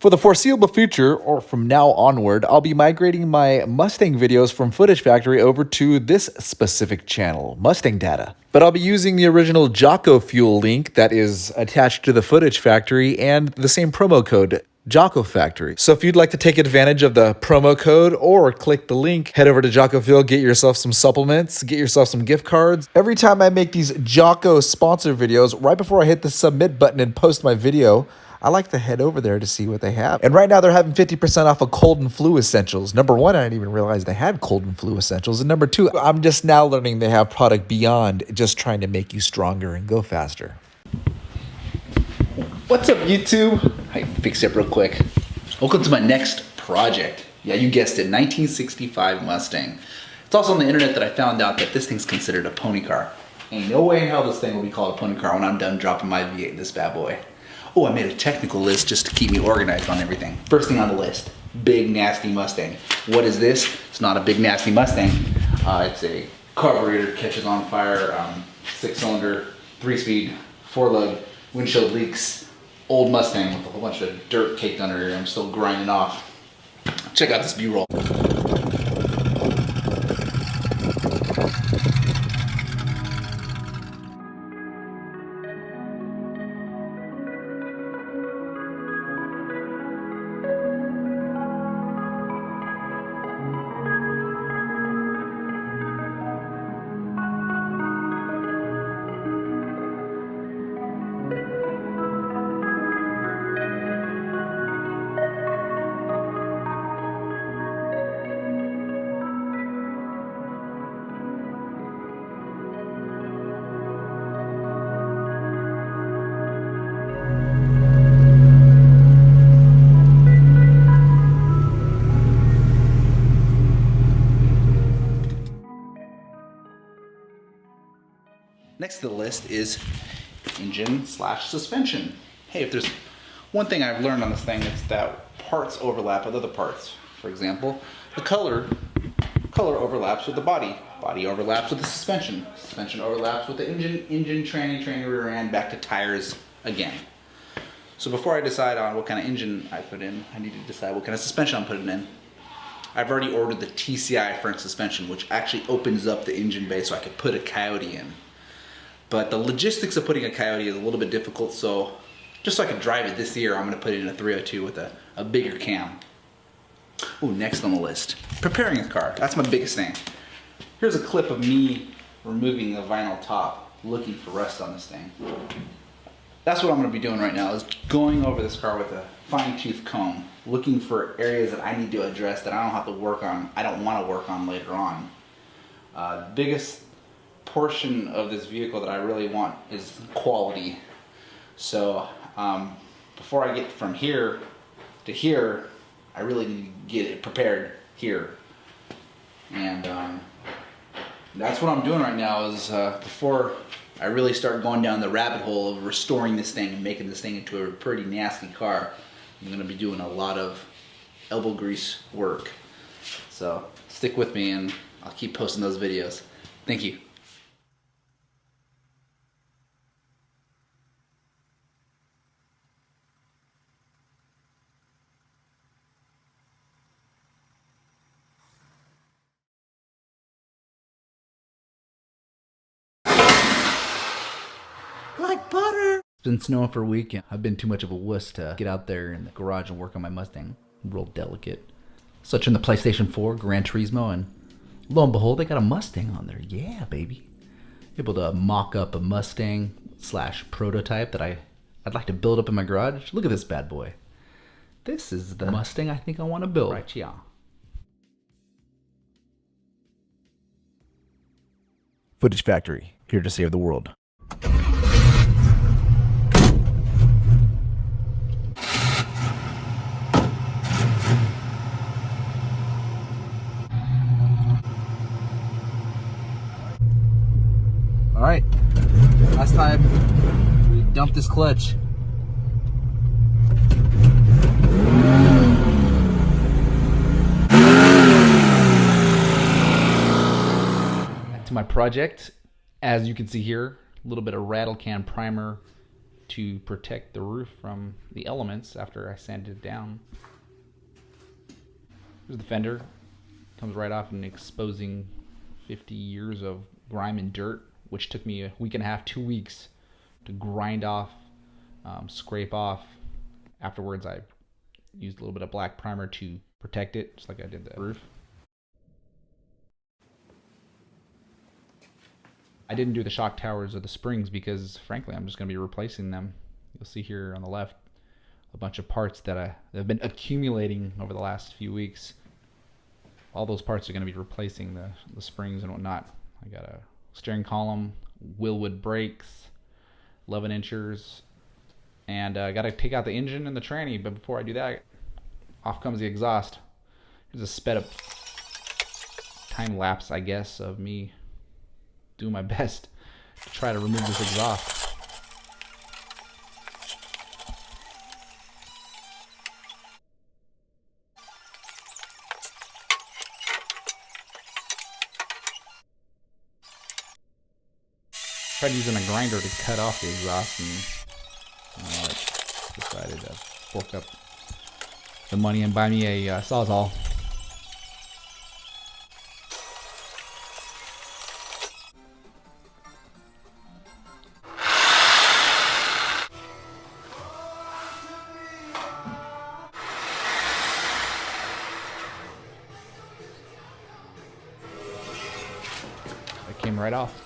For the foreseeable future, or from now onward, I'll be migrating my Mustang videos from Footage Factory over to this specific channel, Mustang Data. But I'll be using the original Jocko Fuel link that is attached to the Footage Factory and the same promo code, Jocko Factory. So if you'd like to take advantage of the promo code or click the link, head over to Jocko Fuel, get yourself some supplements, get yourself some gift cards. Every time I make these Jocko sponsor videos, right before I hit the submit button and post my video, I like to head over there to see what they have. And right now they're having 50% off of cold and flu essentials. Number one, I didn't even realize they had cold and flu essentials. And number two, I'm just now learning they have product beyond just trying to make you stronger and go faster. What's up, YouTube? I fix it real quick. Welcome to my next project. Yeah, you guessed it, 1965 Mustang. It's also on the internet that I found out that this thing's considered a pony car. Ain't no way in hell this thing will be called a pony car when I'm done dropping my V8 in this bad boy. Oh, I made a technical list just to keep me organized on everything. First thing on the list, big nasty Mustang. What is this? It's not a big nasty Mustang. It's a carburetor catches on fire, 6-cylinder, 3-speed, 4-lug, windshield leaks, old Mustang with a whole bunch of dirt caked under here. I'm still grinding off. Check out this B-roll. Next to the list is engine/suspension. Hey, if there's one thing I've learned on this thing, it's that parts overlap with other parts. For example, the color overlaps with the body. Body overlaps with the suspension. Suspension overlaps with the engine, tranny, rear end, back to tires again. So before I decide on what kind of engine I put in, I need to decide what kind of suspension I'm putting in. I've already ordered the TCI front suspension, which actually opens up the engine bay so I could put a Coyote in. But the logistics of putting a Coyote is a little bit difficult, so just so I can drive it this year, I'm going to put it in a 302 with a bigger cam. Ooh, next on the list, preparing a car. That's my biggest thing. Here's a clip of me removing the vinyl top, looking for rust on this thing. That's what I'm going to be doing right now, is going over this car with a fine-tooth comb, looking for areas that I need to address that I don't have to work on, I don't want to work on later on. The biggest portion of this vehicle that I really want is quality. So before I get from here to here, I really need to get it prepared here. And that's what I'm doing right now is before I really start going down the rabbit hole of restoring this thing and making this thing into a pretty nasty car, I'm going to be doing a lot of elbow grease work. So stick with me and I'll keep posting those videos. Thank you. Like butter. It's been snowing for a week. I've been too much of a wuss to get out there in the garage and work on my Mustang. Real delicate. Such in the PlayStation 4, Gran Turismo, and lo and behold, they got a Mustang on there. Yeah, baby. Able to mock up a Mustang / prototype that I'd like to build up in my garage. Look at this bad boy. This is the Mustang I think I want to build. Right, yeah. Footage Factory, here to save the world. All right, last time we dumped this clutch. Back to my project. As you can see here, a little bit of rattle can primer to protect the roof from the elements after I sanded it down. Here's the fender. Comes right off and exposing 50 years of grime and dirt, which took me a week and a half, 2 weeks to grind off, scrape off. Afterwards, I used a little bit of black primer to protect it, just like I did the roof. I didn't do the shock towers or the springs because, frankly, I'm just going to be replacing them. You'll see here on the left a bunch of parts that have been accumulating over the last few weeks. All those parts are going to be replacing the springs and whatnot. I got a steering column, Willwood brakes, 11 inchers, and I got to take out the engine and the tranny. But before I do that, off comes the exhaust. Here's a sped up time lapse, I guess, of me doing my best to try to remove this exhaust. Tried using a grinder to cut off the exhaust, and I decided to fork up the money and buy me a Sawzall. It came right off.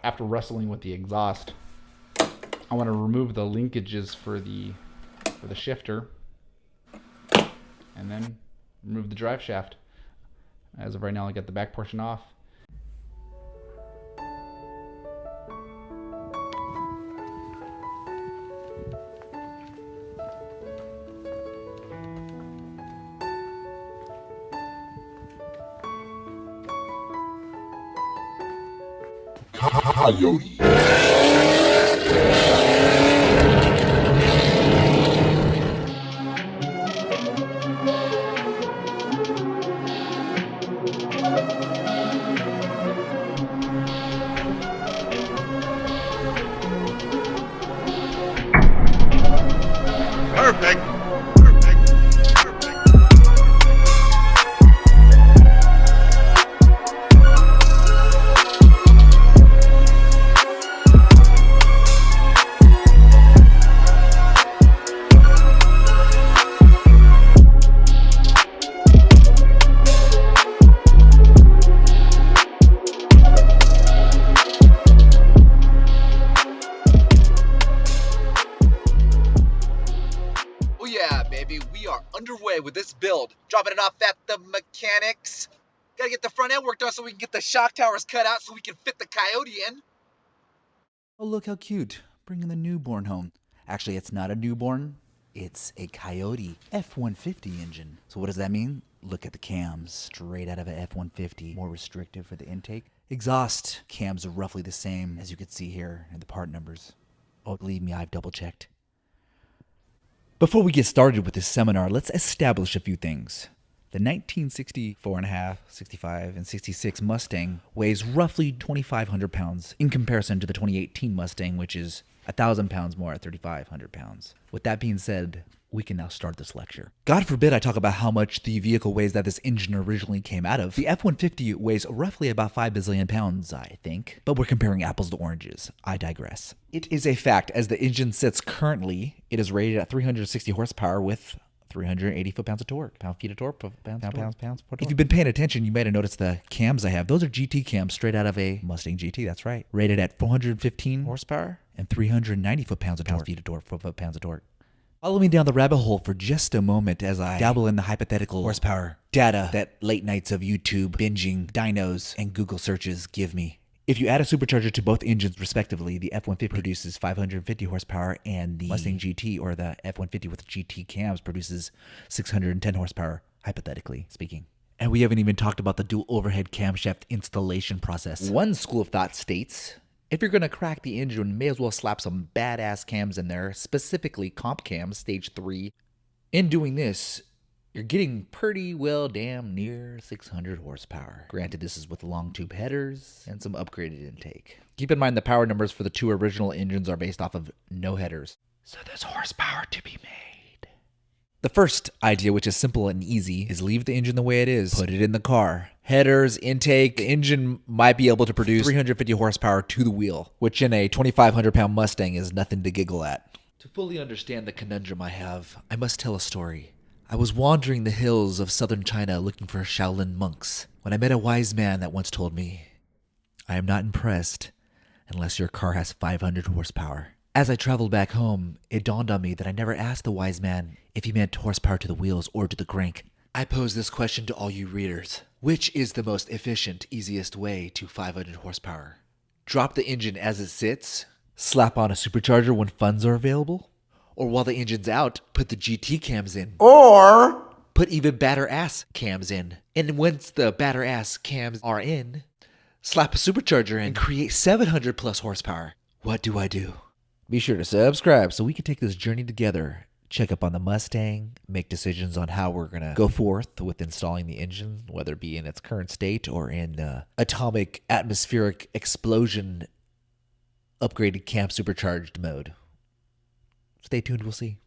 After wrestling with the exhaust, I want to remove the linkages for the shifter, and then remove the drive shaft. As of right now, I got the back portion off. Coyote. Perfect. We are underway with this build, dropping it off at the mechanics. Gotta get the front end worked on so we can get the shock towers cut out so we can fit the Coyote in. Oh, look how cute, bringing the newborn home. Actually, it's not a newborn, it's a Coyote F-150 engine. So what does that mean? Look at the cams, straight out of a F-150, more restrictive for the intake. Exhaust cams are roughly the same, as you can see here in the part numbers. Oh, believe me, I've double checked. Before we get started with this seminar, let's establish a few things. The 1964.5, 65, and 66 Mustang weighs roughly 2,500 pounds in comparison to the 2018 Mustang, which is 1,000 pounds more at 3,500 pounds. With that being said, we can now start this lecture. God forbid I talk about how much the vehicle weighs that this engine originally came out of. The F-150 weighs roughly about 5 bazillion pounds, I think. But we're comparing apples to oranges. I digress. It is a fact, as the engine sits currently, it is rated at 360 horsepower with 380 foot-pounds of torque. Pound-feet of torque, pounds per torque. If you've been paying attention, you might have noticed the cams I have. Those are GT cams straight out of a Mustang GT, that's right. Rated at 415 horsepower and 390 foot-pounds of torque. Pound-feet of torque, foot-pounds of torque. Follow me down the rabbit hole for just a moment as I dabble in the hypothetical horsepower data that late nights of YouTube, binging, dynos, and Google searches give me. If you add a supercharger to both engines respectively, the F-150 produces 550 horsepower and the Mustang GT, or the F-150 with GT cams, produces 610 horsepower, hypothetically speaking. And we haven't even talked about the dual overhead camshaft installation process. One school of thought states, if you're going to crack the engine, you may as well slap some badass cams in there, specifically comp cams, stage 3. In doing this, you're getting pretty well damn near 600 horsepower. Granted, this is with long tube headers and some upgraded intake. Keep in mind the power numbers for the two original engines are based off of no headers, so there's horsepower to be made. The first idea, which is simple and easy, is leave the engine the way it is. Put it in the car. Headers, intake, the engine might be able to produce 350 horsepower to the wheel, which in a 2,500-pound Mustang is nothing to giggle at. To fully understand the conundrum I have, I must tell a story. I was wandering the hills of southern China looking for Shaolin monks when I met a wise man that once told me, "I am not impressed unless your car has 500 horsepower." As I traveled back home, it dawned on me that I never asked the wise man if he meant horsepower to the wheels or to the crank. I pose this question to all you readers. Which is the most efficient, easiest way to 500 horsepower? Drop the engine as it sits? Slap on a supercharger when funds are available? Or while the engine's out, put the GT cams in? Or put even batter ass cams in? And once the batter ass cams are in, slap a supercharger in and create 700 plus horsepower. What do I do? Be sure to subscribe so we can take this journey together. Check up on the Mustang, make decisions on how we're going to go forth with installing the engine, whether it be in its current state or in atomic atmospheric explosion upgraded camp supercharged mode. Stay tuned, we'll see.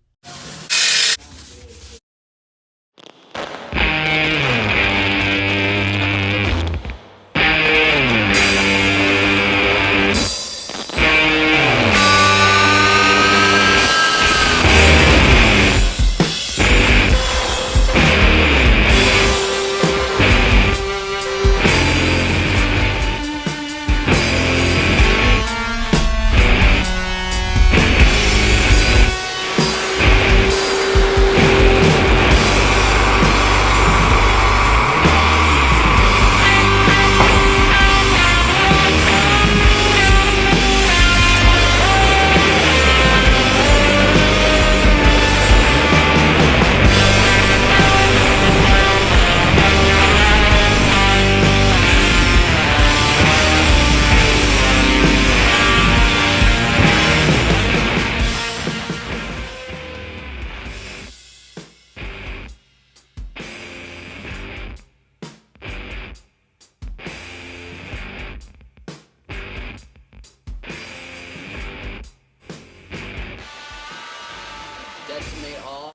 Decimate all.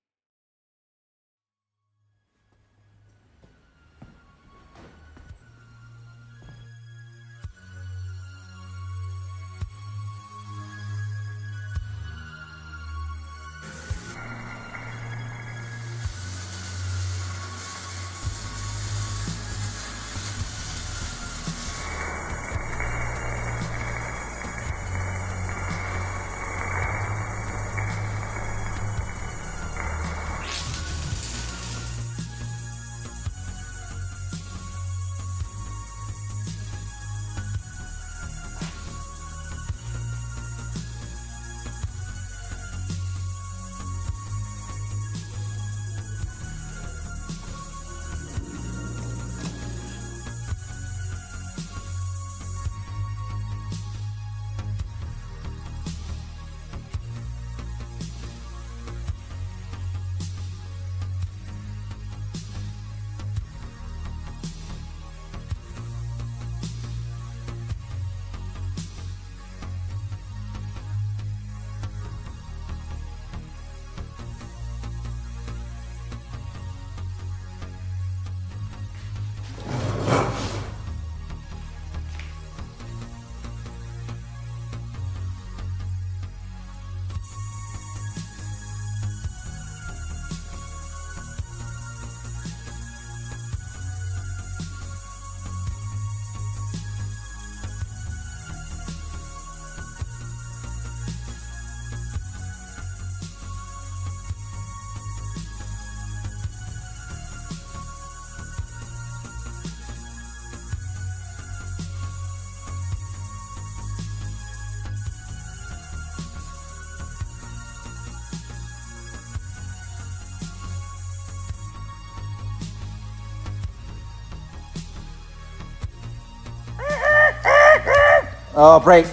Oh, break.